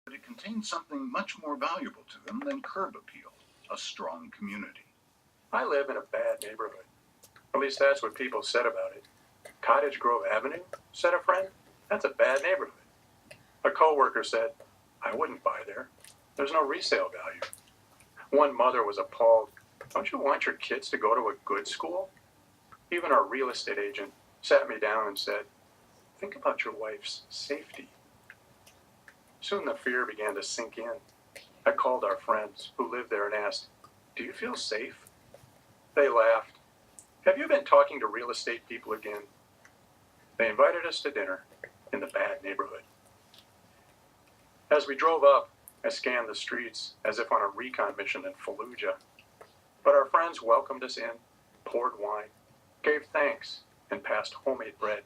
but it contains something much more valuable to them than curb appeal, a strong community. I live in a bad neighborhood. At least that's what people said about it. Cottage Grove Avenue, said a friend, that's a bad neighborhood. A coworker said, I wouldn't buy there. There's no resale value. One mother was appalled. Don't you want your kids to go to a good school? Even our real estate agent sat me down and said, think about your wife's safety. Soon the fear began to sink in. I called our friends who lived there and asked, do you feel safe? They laughed. Have you been talking to real estate people again? They invited us to dinner in the bad neighborhood. As we drove up, I scanned the streets as if on a recon mission in Fallujah. But our friends welcomed us in, poured wine, gave thanks, and passed homemade bread.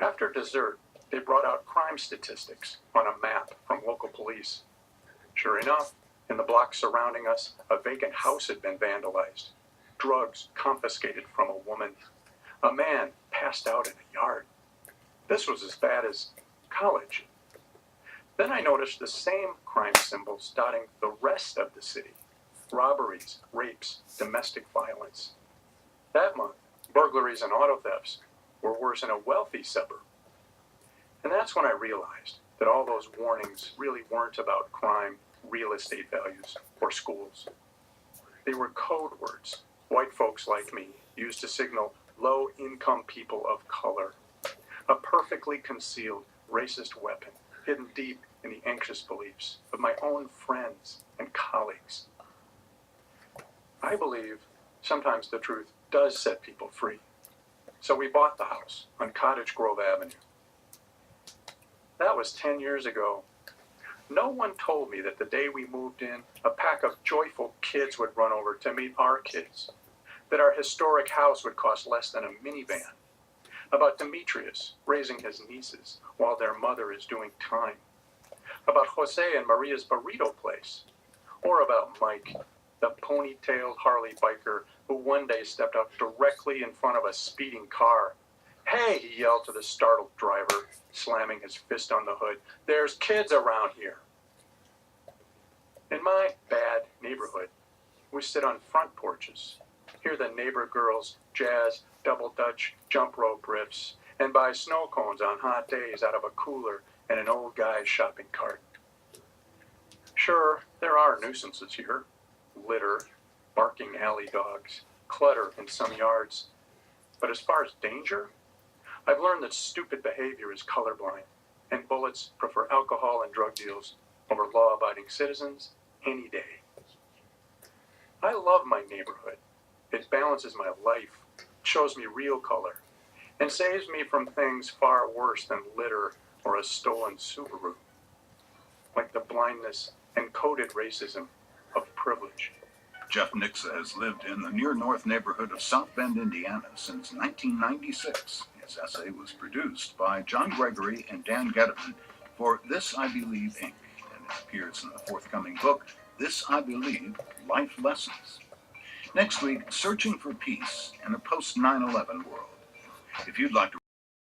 After dessert, they brought out crime statistics on a map from local police. Sure enough, in the blocks surrounding us, a vacant house had been vandalized, drugs confiscated from a woman, a man passed out in a yard. This was as bad as college. Then I noticed the same crime symbols dotting the rest of the city. Robberies, rapes, domestic violence. That month, burglaries and auto thefts were worse in a wealthy suburb. And that's when I realized that all those warnings really weren't about crime, real estate values, or schools. They were code words white folks like me used to signal low-income people of color. A perfectly concealed racist weapon hidden deep in the anxious beliefs of my own friends and colleagues. I believe sometimes the truth does set people free. So we bought the house on Cottage Grove Avenue. That was 10 years ago. No one told me that the day we moved in, a pack of joyful kids would run over to meet our kids, that our historic house would cost less than a minivan, about Demetrius raising his nieces while their mother is doing time, about Jose and Maria's burrito place, or about Mike, the ponytailed Harley biker who one day stepped up directly in front of a speeding car. Hey, he yelled to the startled driver, slamming his fist on the hood. There's kids around here. In my bad neighborhood, we sit on front porches, hear the neighbor girls jazz, double dutch, jump rope riffs, and buy snow cones on hot days out of a cooler and an old guy's shopping cart. Sure, there are nuisances here. Litter, barking alley dogs, clutter in some yards. But as far as danger, I've learned that stupid behavior is colorblind, and bullets prefer alcohol and drug deals over law-abiding citizens any day. I love my neighborhood. It balances my life, shows me real color, and saves me from things far worse than litter or a stolen Subaru, like the blindness and coded racism of privilege. Jeff Nixa has lived in the near-north neighborhood of South Bend, Indiana since 1996. His essay was produced by John Gregory and Dan Getterman for This I Believe, Inc., and it appears in the forthcoming book, This I Believe, Life Lessons. Next week, searching for peace in a post-9/11 world. If you'd like to